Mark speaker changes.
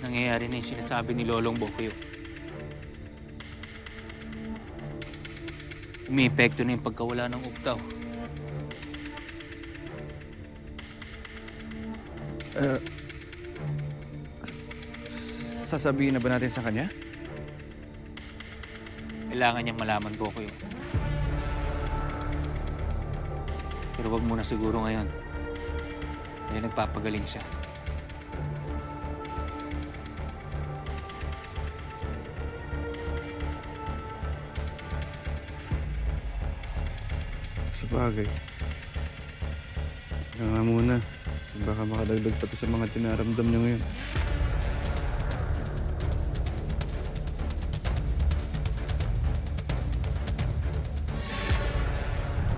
Speaker 1: nangyayari na yung sinasabi ni Lolong Bokyo. Umiepekto na yung pagkawala ng Ugtaw.
Speaker 2: Sasabihin na ba natin sa kanya?
Speaker 1: Kailangan niyang malaman, Bokyo. Pero wag muna siguro ngayon. Kaya nagpapagaling siya.
Speaker 2: Sabagay. Kaya nga muna. Baka makadagdag pa to sa mga tinaramdam niya ngayon.